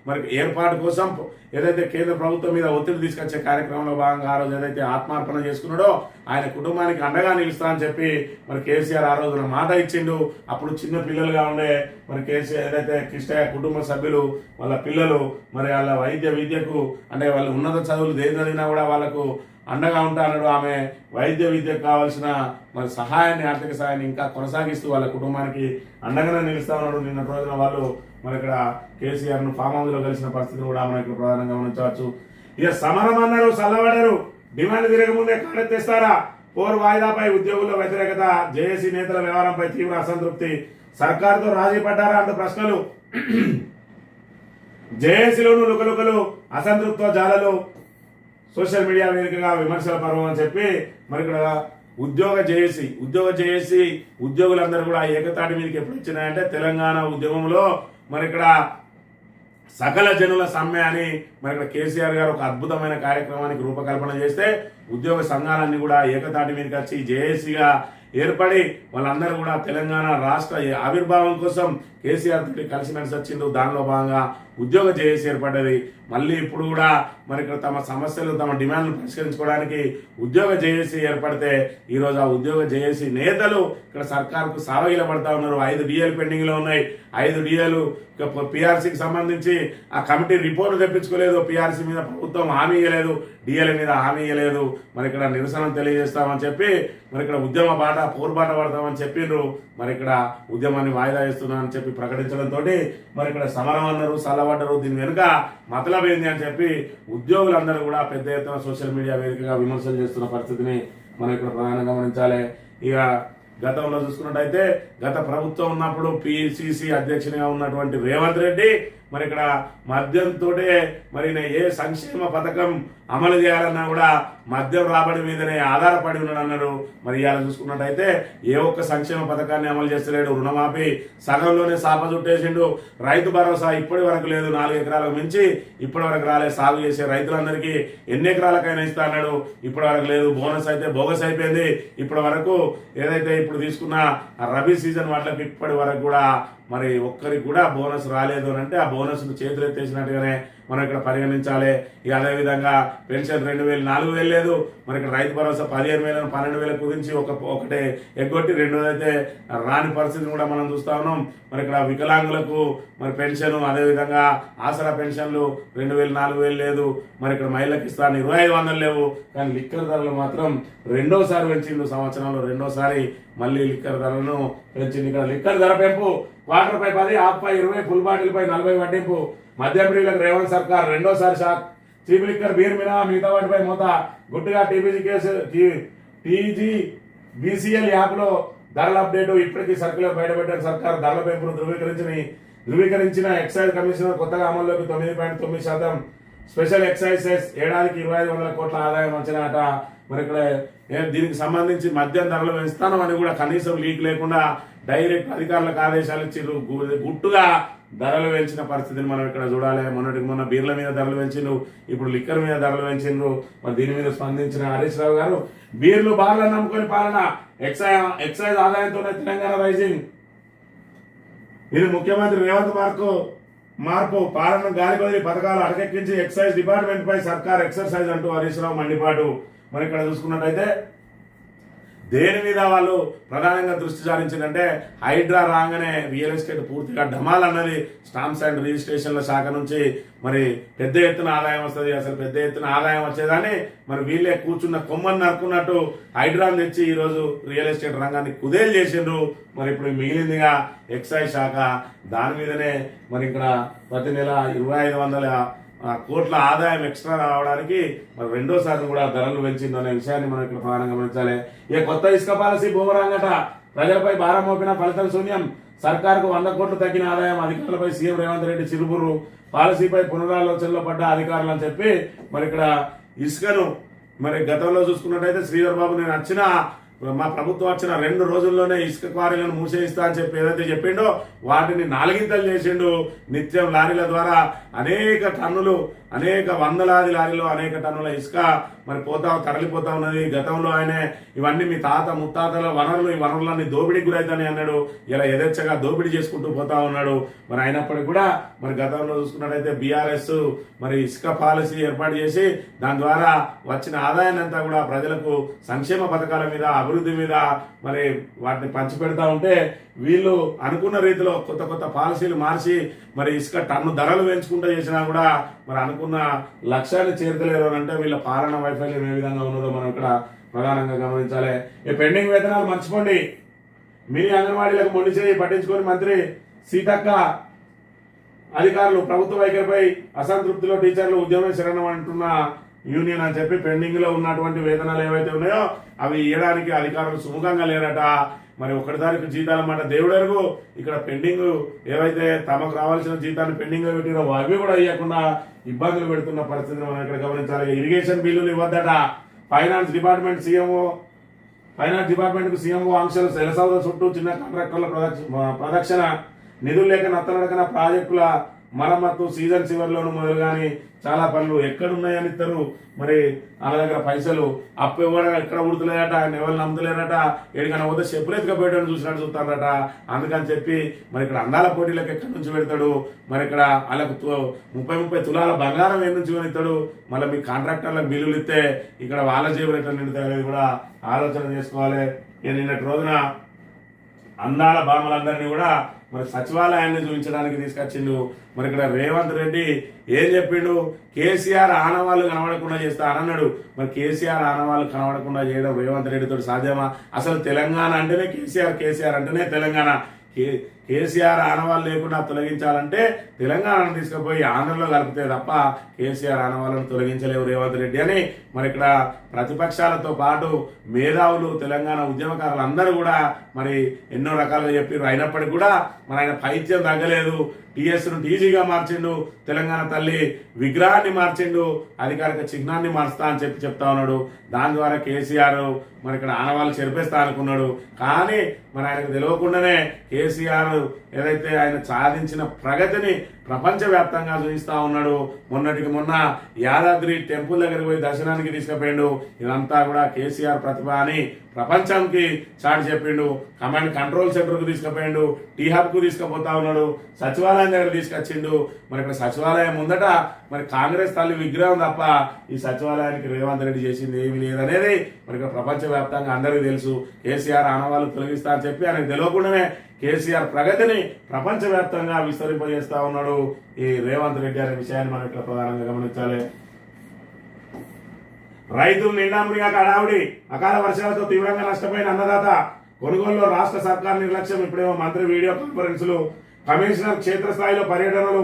మరి ఏర్పాటు కోసం ఏదైతే కేంద్ర ప్రభుత్వం మీద ఒత్తిడి తీసుకొచ్చే కార్యక్రమంలో భాగంగా ఆ రోజు ఏదైతే ఆత్మార్పణ చేసుకున్నాడో ఆయన కుటుంబానికి అండగా నిలుస్తా అని చెప్పి మరి కేసీఆర్ ఆ రోజున మాట ఇచ్చిండు. అప్పుడు చిన్న పిల్లలుగా ఉండే మరి కేసీఆర్ ఏదైతే కిష్టయ్య కుటుంబ సభ్యులు వాళ్ళ పిల్లలు మరి వాళ్ళ వైద్య విద్యకు అంటే వాళ్ళ ఉన్నత చదువులు దేని చదివినా కూడా వాళ్ళకు అండగా ఉంటాడు. ఆమె వైద్య విద్యకు కావాల్సిన మరి సహాయాన్ని ఆర్థిక సహాయాన్ని ఇంకా కొనసాగిస్తూ వాళ్ళ కుటుంబానికి అండగానే నిలుస్తా ఉన్నాడు. నిన్న రోజున వాళ్ళు మరి ఇక్కడ కేసీఆర్ ను ఫామ్ హౌస్ లో కలిసిన పరిస్థితిని కూడా మనం ఇక్కడ ప్రధానంగా గమనించవచ్చు. ఇక సమరం అన్నారు, చల్లబడరు, డిమాండ్ తిరగముందే కాలెత్తేస్తారా? 4 వాయిదాపై ఉద్యోగుల వ్యతిరేకత, జేఏసీ నేతల వ్యవహారంపై తీవ్ర అసంతృప్తి, సర్కారుతో రాజీ పడ్డారా అంటూ ప్రశ్నలు, జేఏసీలోను లుకలుకలు, అసంతృప్త జాలలు, సోషల్ మీడియా వేదికగా విమర్శల పర్వం అని చెప్పి మరి ఇక్కడ ఉద్యోగ జేఏసీ ఉద్యోగులందరూ కూడా ఏకతాటి మీదకి ఎప్పుడు వచ్చినాయంటే తెలంగాణ ఉద్యమంలో మరి ఇక్కడ సకల జనుల సమ్మె అని మరి ఇక్కడ కేసీఆర్ గారు ఒక అద్భుతమైన కార్యక్రమానికి రూపకల్పన చేస్తే ఉద్యోగ సంఘాలన్నీ కూడా ఏకతాటి మీదకి వచ్చి జేఏసీగా ఏర్పడి వాళ్ళందరూ కూడా తెలంగాణ రాష్ట్ర ఆవిర్భావం కోసం కేసీఆర్ తోటి కలిసిమెలిసి వచ్చిండు. దానిలో భాగంగా ఉద్యోగ జేఏసీ ఏర్పడ్డది. మళ్ళీ ఇప్పుడు కూడా మరి ఇక్కడ తమ సమస్యలు తమ డిమాండ్లు పరిష్కరించుకోవడానికి ఉద్యోగ జేఏసీ ఏర్పడితే ఈరోజు ఆ ఉద్యోగ జేఏసీ నేతలు ఇక్కడ సర్కార్కు సావగిలపడతా ఉన్నారు. 5 డిఏలు పెండింగ్ లో ఉన్నాయి. 5 డిఏలు పిఆర్సీకి సంబంధించి ఆ కమిటీ రిపోర్టు తెప్పించుకోలేదు. పిఆర్సీ మీద ప్రభుత్వం హామీ ఇవ్వలేదు, డిఏల మీద హామీ ఇవ్వలేదు. మరి ఇక్కడ నిరసన తెలియజేస్తామని చెప్పి మరి ఇక్కడ ఉద్యమ పోరుబాట పడతామని చెప్పిండ్రు. మరి ఇక్కడ ఉద్యమాన్ని వాయిదా వేస్తున్నా అని చెప్పి ప్రకటించడంతో మరి ఇక్కడ సమరం అన్నారు, చల్లబడ్డరు. దీని వెనుక మతలబ్ ఏంది అని చెప్పి ఉద్యోగులందరూ కూడా పెద్ద ఎత్తున సోషల్ మీడియా వేదికగా విమర్శలు చేస్తున్న పరిస్థితిని మనం ఇక్కడ ప్రధానంగా గమనించాలి. ఇక గతంలో చూసుకున్నట్టయితే గత ప్రభుత్వం ఉన్నప్పుడు పిసిసి అధ్యక్షునిగా ఉన్నటువంటి రేవంత్ రెడ్డి మరి ఇక్కడ మద్యంతో మరి ఏ సంక్షేమ పథకం అమలు చేయాలన్నా కూడా మద్యం రాబడి మీదనే ఆధారపడి ఉన్నాడు అన్నాడు. మరి ఇవాళ చూసుకున్నట్టయితే ఏ ఒక్క సంక్షేమ పథకాన్ని అమలు చేస్తలేడు. రుణమాఫీ సగంలోనే సాప చుట్టేసిండు. రైతు భరోసా ఇప్పటి వరకు లేదు. 4 ఎకరాలకు మించి ఇప్పటి వరకు రాలే. సాగు చేసే రైతులందరికీ ఎన్ని ఎకరాలకైనా ఇస్తా అన్నాడు, ఇప్పటి వరకు లేదు. బోనస్ అయితే బోగస్ అయిపోయింది. ఇప్పటి వరకు ఏదైతే ఇప్పుడు తీసుకున్న రబీ సీజన్ వాటికి ఇప్పటి వరకు కూడా మరి ఒక్కరికి కూడా బోనస్ రాలేదు అని అంటే ఆ బోనస్ చేతులు ఎత్తేసినట్టుగానే మనం ఇక్కడ పరిగణించాలి. ఇక అదేవిధంగా పెన్షన్ 2,000 4,000 లేదు. మరి ఇక్కడ రైతు భరోసా 15,000 12,000 కుదించి ఒకటే ఎగ్గొట్టి రెండోదైతే రాని పరిస్థితిని కూడా మనం చూస్తా ఉన్నాం. మరి ఇక్కడ వికలాంగులకు మరి పెన్షన్, అదేవిధంగా ఆసరా పెన్షన్లు 2,000 4,000 లేదు. మరి ఇక్కడ మహిళలకు ఇస్తాను 2,500 లేవు. కానీ లిక్కర్ ధరలు మాత్రం రెండోసారి పెంచిండు. సంవత్సరంలో రెండోసారి మళ్ళీ లిక్కర్ ధరలను పెంచింది. ఇక్కడ లిక్కర్ ధర పెంపు క్వార్టర్ పై 10, హాఫ్ పై 20, ఫుల్ బాటిల్ పై 40 వడ్డింపు. మద్యం ప్రియులకు రేవంత్ సర్కార్ రెండోసారి షాక్. చీప్ లిక్కర్ బీర్ మినహా మిగతా వాటిపై మూత. గుట్టుగా టీజీబీసీఎల్ యాప్లో ధరల అప్డేట్. ఇప్పటికీ సర్క్యులర్ బయటపెట్టిన సర్కార్ ధరల పెంపును ధృవీకరించిన ఎక్సైజ్ కమిషనర్ కొత్తగా అమల్లోకి 9.9% స్పెషల్ ఎక్సైజ్ సెస్. ఏడాదికి 2,500 కోట్ల ఆదాయం అంచనాట. మరి ఇక్కడ దీనికి సంబంధించి మద్యం ధరలు పెంచుతానని కూడా కనీసం లీక్ లేకుండా డైరెక్ట్ అధికారులకు ఆదేశాలు ఇచ్చిండ్రు. గుట్టుగా ధరలు పెంచిన పరిస్థితిని మనం ఇక్కడ చూడాలి. మొన్న బీర్ల మీద ధరలు పెంచిండ్రు, ఇప్పుడు లిక్కర్ మీద ధరలు పెంచిండ్రు. మరి దీని మీద స్పందించిన హరీష్ రావు గారు, బీర్లు బార్లను నమ్ముకొని పాలన, ఎక్సైజ్ ఆదాయంతోనే తెలంగాణ రైజింగ్. ఇది ముఖ్యమంత్రి రేవంత్ మార్పు. పాలన గాలి కొదిలి పథకాలు అటకెక్కించి ఎక్సైజ్ డిపార్ట్మెంట్ పై సర్కార్ ఎక్సర్సైజ్ అంటూ హరీష్ రావు మండిపాటు. మరి ఇక్కడ చూసుకున్నట్టయితే దేని మీద వాళ్ళు ప్రధానంగా దృష్టి సారించిందంటే హైడ్రా రాగానే రియల్ ఎస్టేట్ పూర్తిగా డమాల్ అన్నది. స్టాంప్స్ అండ్ రిజిస్ట్రేషన్ల శాఖ నుంచి మరి పెద్ద ఎత్తున ఆదాయం వస్తుంది. అసలు పెద్ద ఎత్తున ఆదాయం వచ్చేదాన్ని మరి వీళ్ళే కూర్చున్న కొమ్మని నరుకున్నట్టు హైడ్రాని తెచ్చి ఈరోజు రియల్ ఎస్టేట్ రంగాన్ని కుదేలు చేసిండ్రు. మరి ఇప్పుడు మిగిలిందిగా ఎక్సైజ్ శాఖ. దాని మీదనే మరి ఇక్కడ ప్రతి నెల 2,500 కోట్ల ఆదాయం ఎక్స్ట్రా రావడానికి మరి రెండోసారి కూడా ధరలు పెంచింది అనే విషయాన్ని మనం ఇక్కడ ప్రధానంగా గమనించాలి. ఇక కొత్త ఇసుక పాలసీ బూమరాంగట. ప్రజలపై భారం మోపిన ఫలితం శూన్యం. సర్కారుకు 100 కోట్లు తగ్గిన ఆదాయం. అధికారులపై సీఎం రేవంత్ రెడ్డి చిరుబుర్రు. పాలసీపై పునరాలోచనలో పడ్డ అధికారులు అని చెప్పి మరి ఇక్కడ ఇసుకను మరి గతంలో చూసుకున్నట్టయితే శ్రీధర్ బాబు నేను మా ప్రభుత్వం వచ్చిన 2 రోజుల్లోనే ఇసుక క్వారీలను మూసేయిస్తా అని చెప్పి ఏదైతే చెప్పిండో వాటిని 4 చేసిండు. నిత్యం లారీల ద్వారా అనేక టన్నులు, అనేక వందలాది లారీలో అనేక టన్నుల ఇసుక మరి తరలిపోతా ఉన్నది. గతంలో ఆయన ఇవన్నీ మీ తాత ముత్తాతల వనరులు, ఈ వనరులన్నీ దోపిడీకి గురైతాయని అన్నాడు. ఇలా యథేచ్ఛగా దోపిడీ చేసుకుంటూ పోతా ఉన్నాడు. మరి అయినప్పటికీ కూడా మరి గతంలో చూసుకున్నట్టయితే బీఆర్ఎస్ మరి ఇసుక పాలసీ ఏర్పాటు చేసి దాని ద్వారా వచ్చిన ఆదాయాన్ని అంతా కూడా ప్రజలకు సంక్షేమ పథకాల మీద, అభివృద్ధి మీద మరి వాటిని పంచిపెడతా ఉంటే వీళ్ళు అనుకున్న రీతిలో కొత్త కొత్త పాలసీలు మార్చి మరి ఇసుక టన్ను ధరలు పెంచుకుంటూ చేసినా కూడా మరి అనుకున్న లక్ష్యాన్ని చేరతలేరు అని అంటే వీళ్ళ పాలన వైఫల్యం ఏ విధంగా ఉన్నదో మనం ఇక్కడ ప్రధానంగా గమనించాలి. ఈ పెండింగ్ వేతనాలు మర్చిపోండి. మినీ అంగన్వాడీలకు మొండి చేయి పట్టించుకొని మంత్రి సీతక్క. అధికారులు ప్రభుత్వ వైఖరిపై అసంతృప్తిలో టీచర్లు ఉద్యమం శరణం అంటున్న యూనియన్ అని చెప్పి పెండింగ్ లో ఉన్నటువంటి వేతనాలు ఏవైతే ఉన్నాయో అవి ఇవ్వడానికి అధికారులు సుముఖంగా లేరట. మరి 1 తారీఖు జీతాలు అన్నమాట దేవుడెరుగు. ఇక్కడ పెండింగ్ ఏవైతే తమకు రావాల్సిన జీతాన్ని పెండింగ్ లో పెట్టినో అవి కూడా ఇవ్వకుండా ఇబ్బందులు పెడుతున్న పరిస్థితిని మనం ఇక్కడ గమనించాలి. ఇరిగేషన్ బిల్లులు ఇవ్వద్దట. ఫైనాన్స్ డిపార్ట్మెంట్ కు సీఎంఓ ఆంక్షలు. సెలసౌద చుట్టూ చిన్న కాంట్రాక్టర్ల ప్రదక్షిణ. నిధులు లేక నత్తనడకన ప్రాజెక్టుల మరమ్మత్తు సీజన్ చివరిలోను మొదలు కానీ చాలా పనులు ఎక్కడున్నాయని ఇస్తారు. మరి వాళ్ళ దగ్గర పైసలు అప్పు ఇవ్వడం ఎక్కడ ఉడుతులేదట. ఆయన ఎవరు నమ్ముతలేరట. ఎక్కడికైనా పోతే చెప్పులెత్తుగా పోయడం చూసినట్టు చూస్తారట. అందుకని చెప్పి మరి ఇక్కడ అందాల పోటీలకు ఎక్కడి నుంచి పెడతాడు. మరి ఇక్కడ వాళ్ళకు 30 తులాల బంగారం ఏ నుంచి కొనిస్తాడు. మళ్ళీ మీ కాంట్రాక్టర్లకు బిల్లులు ఇస్తే ఇక్కడ వాళ్ళ జేబులు ఎట్లా నిండుతాయి అనేది కూడా ఆలోచన చేసుకోవాలి. నిన్నటి రోజున అందాల భామలందరినీ కూడా మరి సచివాలయాన్ని చూపించడానికి తీసుకొచ్చిండు. మరి ఇక్కడ రేవంత్ రెడ్డి ఏం చెప్పిండు? కేసీఆర్ ఆనవాళ్ళు కనబడకుండా చేస్తా అన్నాడు. మరి కేసీఆర్ ఆనవాళ్ళు కనబడకుండా చేయడం రేవంత్ రెడ్డితో సాధ్యమా? అసలు తెలంగాణ అంటేనే కేసీఆర్ అంటేనే తెలంగాణ. కేసీఆర్ ఆనవాళ్ళు లేకుండా తొలగించాలంటే తెలంగాణను తీసుకుపోయి ఆంధ్రలో కలిపితే తప్ప కేసీఆర్ ఆనవాళ్ళను తొలగించలేవు రేవంత్ రెడ్డి అని మరి ఇక్కడ ప్రతిపక్షాలతో పాటు మేధావులు, తెలంగాణ ఉద్యమకారులు అందరూ కూడా మరి ఎన్నో రకాలుగా చెప్పారు. అయినప్పటికీ కూడా మరి ఆయన పైత్యం తగ్గలేదు. టీఎస్ను టీజీగా మార్చిండు, తెలంగాణ తల్లి విగ్రహాన్ని మార్చిండు, అధికారిక చిహ్నాన్ని మారుస్తా అని చెప్తా ఉన్నాడు. దాని ద్వారా కేసీఆర్ మరి ఇక్కడ ఆనవాళ్ళు చెరిపేస్తా అనుకున్నాడు. కానీ మరి ఆయనకు తెలియకుండానే కేసీఆర్ ఏదైతే ఆయన సాధించిన ప్రగతిని ప్రపంచవ్యాప్తంగా చూపిస్తా ఉన్నాడు. మొన్నటికి మొన్న యాదాద్రి టెంపుల్ దగ్గరికి పోయి దర్శనానికి తీసుకుపోయిండు. ఇదంతా కూడా కేసీఆర్ ప్రతిభ అని ప్రపంచానికి చాటి చెప్పిండు. కమాండ్ కంట్రోల్ సెంటర్కు తీసుకుపోయిండు, టీ హబ్కు తీసుకుపోతా ఉన్నాడు, సచివాలయం దగ్గర తీసుకొచ్చిండు. మరి ఇక్కడ సచివాలయం ముందట మరి కాంగ్రెస్ తల్లి విగ్రహం తప్ప ఈ సచివాలయానికి రేవంత్ రెడ్డి చేసింది ఏమీ లేదనేది మరి ఇక్కడ ప్రపంచవ్యాప్తంగా అందరికీ తెలుసు. కేసీఆర్ ఆనవాళ్ళు తొలగిస్తా అని చెప్పి ఆయనకు తెలియకుండానే కేసీఆర్ ప్రగతిని ప్రపంచవ్యాప్తంగా విస్తరింపజేస్తా ఉన్నాడు ఈ రేవంత్ రెడ్డి అనే విషయాన్ని మనం ఇక్కడ ప్రధానంగా గమనించాలి. రైతులు నిండా మునిగాక హడావుడి, అకాల వర్షాలతో తీవ్రంగా నష్టపోయిన అన్నదాత కొనుగోలులో రాష్ట్ర సర్కార్ నిర్లక్ష్యం. ఇప్పుడేమో మంత్రి వీడియో కాన్ఫరెన్సులు, కమిషనర్ క్షేత్రస్థాయిలో పర్యటనలు,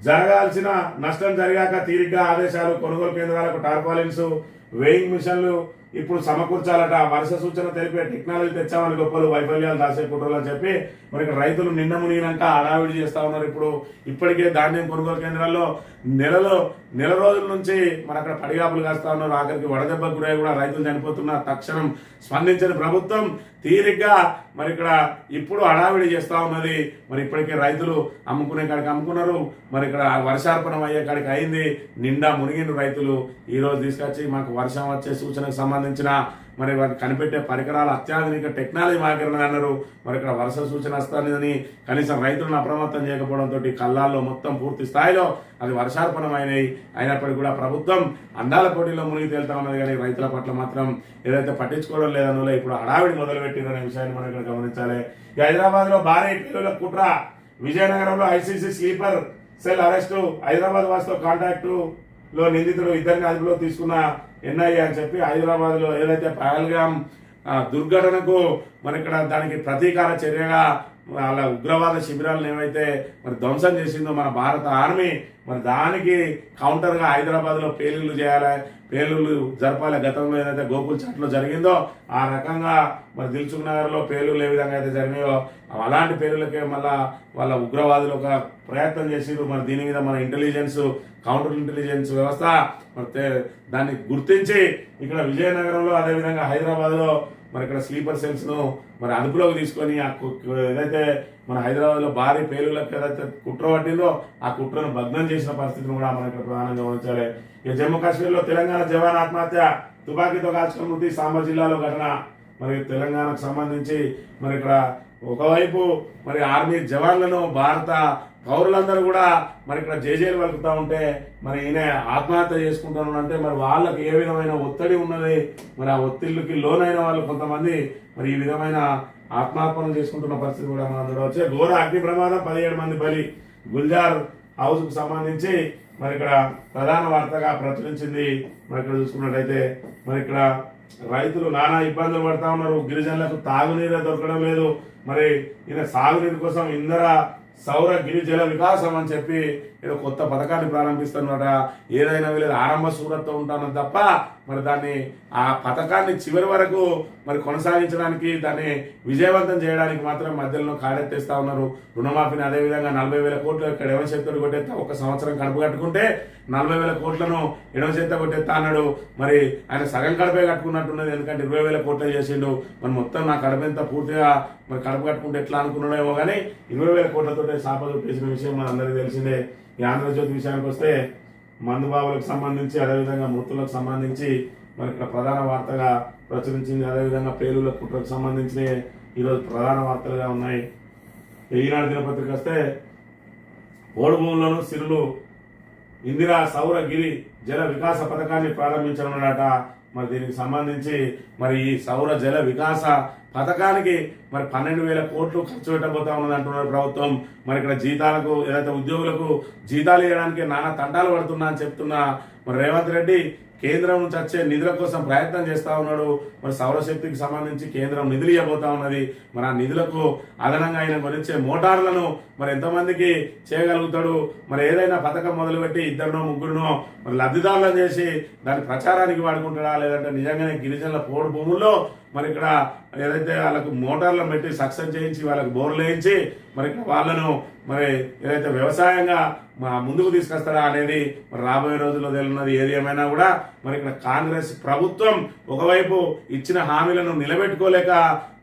జరగాల్సిన నష్టం జరిగాక తీరిగ్గా ఆదేశాలు, కొనుగోలు కేంద్రాలకు టార్పాలిన్స్, వెయింగ్ మిషన్లు ఇప్పుడు సమకూర్చాలట, వర్ష సూచన తెలిపే టెక్నాలజీ తెచ్చామని గొప్పలు, వైఫల్యాలు దాసే కుట్రలు అని చెప్పి మరి ఇక్కడ రైతులు నిన్న మునిగినాక హడావిడి చేస్తా ఉన్నారు. ఇప్పటికే ధాన్యం కొనుగోలు కేంద్రాల్లో నెల రోజుల నుంచి మరి అక్కడ పడిగాపులు కాస్తా ఉన్నారు. ఆఖరికి వడదెబ్బకు గురై కూడా రైతులు చనిపోతున్న తక్షణం స్పందించిన ప్రభుత్వం తీరిగ్గా మరి ఇక్కడ ఇప్పుడు హడావిడి చేస్తా ఉన్నది. మరి ఇప్పటికే రైతులు అమ్ముకునే కాడికి అమ్ముకున్నారు, మరి ఇక్కడ వర్షార్పణం అయ్యే కాడికి అయింది, నిండా మునిగిన రైతులు ఈ రోజు తీసుకొచ్చి మాకు వర్షం వచ్చే సూచనకు సంబంధించిన మరి వాటిని కనిపెట్టే పరికరాలు అత్యాధునిక టెక్నాలజీ మాకిరణ అన్నారు. మరి ఇక్కడ వర్ష సూచన వస్తుందని కనీసం రైతులను అప్రమత్తం చేయకపోవడంతో కళ్ళాల్లో మొత్తం పూర్తి స్థాయిలో అది వర్షార్పణం అయినప్పటికీ కూడా ప్రభుత్వం అందాల పోటీలో మునిగి తేలుతా ఉన్నది. కానీ రైతుల పట్ల మాత్రం ఏదైతే పట్టించుకోవడం లేదనో ఇప్పుడు హడావిడి మొదలుపెట్టిందనే విషయాన్ని మనం ఇక్కడ గమనించాలి. హైదరాబాద్ లో భారీ పేలుల కుట్ర, విజయనగరంలో ISIS sleeper cell arrest, Hyderabad వాసుతో కాంటాక్టు లో నిందితులు ఇద్దరిని అదుపులో తీసుకున్న ఎన్ఐఏ అని చెప్పి హైదరాబాద్ లో ఏదైతే పహల్గామ్ దుర్ఘటనకు మరి ఇక్కడ దానికి ప్రతీకార చర్యగా వాళ్ళ ఉగ్రవాద శిబిరాలను ఏవైతే మరి ధ్వంసం చేసిందో మన భారత ఆర్మీ, మరి దానికి కౌంటర్ గా హైదరాబాద్ లో పేలుళ్లు చేయాలి, పేలుళ్లు జరపాలి. గతంలో ఏదైతే గోకుల్ చాట్లో జరిగిందో ఆ రకంగా మరి దిల్సుఖ్ నగర్ లో పేలుళ్లు ఏ విధంగా అయితే జరిగినాయో అలాంటి పేలులకే మళ్ళా వాళ్ళ ఉగ్రవాదులు ఒక ప్రయత్నం చేసిరు. మరి దీని మీద మన ఇంటెలిజెన్స్, కౌంటర్ ఇంటెలిజెన్స్ వ్యవస్థ మరి దాన్ని గుర్తించి ఇక్కడ విజయనగరంలో అదేవిధంగా హైదరాబాద్ లో మరి ఇక్కడ స్లీపర్ సెల్స్ ను మరి అదుపులోకి తీసుకొని ఏదైతే మన హైదరాబాద్ లో భారీ పేలులకు ఏదైతే కుట్ర పట్టిందో ఆ కుట్రను భగ్నం చేసిన పరిస్థితిని కూడా మనం ఇక్కడ ప్రధానంగా గమనించాలి. ఇక జమ్మూ కాశ్మీర్ లో తెలంగాణ జవాన్ ఆత్మహత్య, తుపాకీతో కాల్చిన మృతి, సాంబా జిల్లాలో ఘటన. మరి తెలంగాణకు సంబంధించి మరి ఇక్కడ ఒకవైపు మరి ఆర్మీ జవాన్లను భారత పౌరులందరూ కూడా మరి ఇక్కడ జేజేలు వలుకుతా ఉంటే మరి ఈయన ఆత్మహత్య చేసుకుంటానంటే మరి వాళ్ళకి ఏ విధమైన ఒత్తిడి ఉన్నది, మరి ఆ ఒత్తిడికి లోనైన వాళ్ళు కొంతమంది మరి ఈ విధమైన ఆత్మార్పణం చేసుకుంటున్న పరిస్థితి కూడా మనం చూడవచ్చు. ఘోర అగ్ని ప్రమాదం, 17 మంది బలి, గుల్జార్ హౌస్ కు సంబంధించి మరి ఇక్కడ ప్రధాన వార్తగా ప్రచురించింది. మరి ఇక్కడ చూసుకున్నట్టయితే మరి ఇక్కడ రైతులు నానా ఇబ్బందులు పడతా ఉన్నారు, గిరిజనులకు తాగునీరే దొరకడం లేదు. మరి ఈయన సాగునీరు కోసం ఇందిరా సౌర గిరిజల వికాసం అని చెప్పి ఏదో కొత్త పథకాన్ని ప్రారంభిస్తున్నట. ఏదైనా వీళ్ళు ఆరంభ సూరత్తో ఉంటానని తప్ప మరి దాన్ని ఆ పథకాన్ని చివరి వరకు మరి కొనసాగించడానికి దాన్ని విజయవంతం చేయడానికి మాత్రం మధ్యలో కాడెత్తేస్తా ఉన్నారు. రుణమాఫీని అదేవిధంగా 40,000 కోట్లు ఇక్కడ ఎడమ చేతుడు కొట్టేస్తా, ఒక సంవత్సరం కడుపు కట్టుకుంటే 40,000 కోట్లను ఎడమ చేత కొట్టేస్తా అన్నాడు. మరి ఆయన సగం కడుపే కట్టుకున్నట్టున్నది, ఎందుకంటే 20,000 కోట్లు చేసిండు. మరి మొత్తం నా కడుపెంత పూర్తిగా మరి కడుపు కట్టుకుంటే ఎట్లా అనుకున్నాడేమో కానీ 20,000 కోట్లతో సాపలు చేసిన విషయం మన అందరికీ తెలిసిందే. ఈ ఆంధ్రజ్యోతి విషయానికి వస్తే మందుబాబులకు సంబంధించి అదేవిధంగా మృతులకు సంబంధించి మరి ఇక్కడ ప్రధాన వార్తగా ప్రచురించింది. అదేవిధంగా పేలుల కుట్రకు సంబంధించిన ఈరోజు ప్రధాన వార్తలుగా ఉన్నాయి. ఈనాడు దినపత్రిక వస్తే ఓడు భూములను సిరులు ఇందిరా సౌర గిరి జల వికాస పథకాన్ని ప్రారంభించనున్నాడట. మరి దీనికి సంబంధించి మరి ఈ సౌర జల వికాస పథకానికి మరి 12,000 కోట్లు ఖర్చు పెట్టబోతా ఉన్నది అంటున్నారు ప్రభుత్వం. మరి ఇక్కడ జీతాలకు ఏదైతే ఉద్యోగులకు జీతాలు ఇవ్వడానికి నానా తంటాలు పడుతున్నా అని చెప్తున్నా మరి రేవంత్ రెడ్డి కేంద్రం నుంచి వచ్చే నిధుల కోసం ప్రయత్నం చేస్తా ఉన్నాడు. మరి సౌరశక్తికి సంబంధించి కేంద్రం నిధులు ఇవ్వబోతా ఉన్నది. మరి ఆ నిధులకు అదనంగా ఆయన కొనిచ్చే మోటార్లను మరి ఎంతమందికి చేయగలుగుతాడు? మరి ఏదైనా పథకం మొదలుపెట్టి 2 ముగ్గురునో మరి లబ్ధిదారులను చేసి దాని ప్రచారానికి వాడుకుంటాడా, లేదంటే నిజంగానే గిరిజనుల పోడు భూముల్లో మరి ఇక్కడ ఏదైతే వాళ్ళకు మోటార్లను పెట్టి సక్సెస్ చేయించి వాళ్ళకు బోర్లు వేయించి మరి ఇక్కడ వాళ్ళను మరి ఏదైతే వ్యవసాయంగా ముందుకు తీసుకొస్తారా అనేది మరి రాబోయే రోజుల్లో తెలియన్నది. ఏది ఏమైనా కూడా మరి ఇక్కడ కాంగ్రెస్ ప్రభుత్వం ఒకవైపు ఇచ్చిన హామీలను నిలబెట్టుకోలేక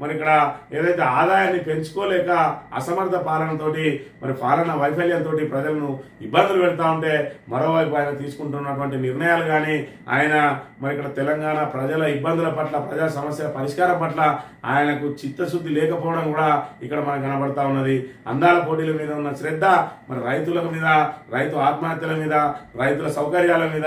మరి ఇక్కడ ఏదైతే ఆదాయాన్ని పెంచుకోలేక అసమర్థ పాలనతోటి మరి పాలన వైఫల్యంతో ప్రజలను ఇబ్బందులు పెడతా ఉంటే మరోవైపు ఆయన తీసుకుంటున్నటువంటి నిర్ణయాలు కానీ ఆయన మరి ఇక్కడ తెలంగాణ ప్రజల ఇబ్బందుల పట్ల ప్రజా సమస్యల పరిష్కారం పట్ల ఆయనకు చిత్తశుద్ధి లేకపోవడం కూడా ఇక్కడ మనకు కనబడతా ఉన్నది. అందాల పోటీల మీద ఉన్న శ్రద్ధ మరి రైతుల మీద, రైతు ఆత్మహత్యల మీద, రైతుల సౌకర్యాల మీద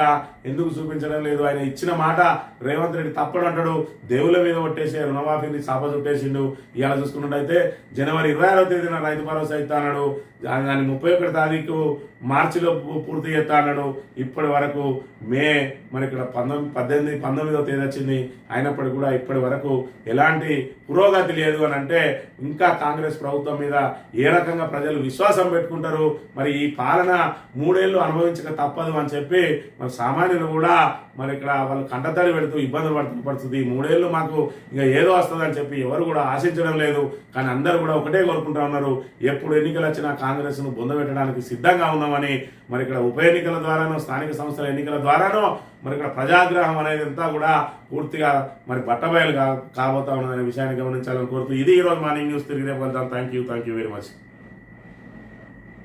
ఎందుకు చూపించడం లేదు? ఆయన ఇచ్చిన మాట రేవంత్ రెడ్డి తప్పడంటాడు, దేవుల మీద కొట్టేసే రుణమాఫీని సాప చుట్టేసిండు. ఇవాళ చూసుకున్నట్టయితే జనవరి 26వ తేదీన రైతు భరోసా ఇస్తా అన్నాడు, దాన్ని 31వ తారీఖు మార్చిలో పూర్తి చేస్తా అన్నాడు. ఇప్పటి వరకు మే మరి ఇక్కడ 19వ తేదీ వచ్చింది, అయినప్పటికీ కూడా ఇప్పటి వరకు ఎలాంటి పురోగతి లేదు అని అంటే ఇంకా కాంగ్రెస్ ప్రభుత్వం మీద ఏ రకంగా ప్రజలు విశ్వాసం పెట్టుకుంటారు? మరి ఈ పాలన 3 ఏళ్ళు అనుభవించక తప్పదు అని చెప్పి మరి సామాన్యులు కూడా మరి ఇక్కడ వాళ్ళు కంటతడి పెడుతూ ఇబ్బందులు పడుతున్న పరిస్థితి. 3 ఏళ్ళు మాకు ఇంకా ఏదో వస్తుంది అని చెప్పి ఎవరు కూడా ఆశించడం లేదు. కానీ అందరూ కూడా ఒకటే కోరుకుంటా ఉన్నారు, ఎప్పుడు ఎన్నికలు వచ్చినా కాంగ్రెస్ ను బొందబెట్టడానికి సిద్ధంగా ఉన్నామని. మరి ఇక్కడ ఉప ఎన్నికల ద్వారానో స్థానిక సంస్థల ఎన్నికల ద్వారానో మరి ఇక్కడ ప్రజాగ్రహం అనేది అంతా కూడా పూర్తిగా మరి బట్టబయలు కాబోతా ఉన్నదనే విషయాన్ని గమనించాలని కోరుతూ ఇది ఈరోజు మార్నింగ్ న్యూస్. తిరిగి రేపు వెళ్తాం. Thank you very much.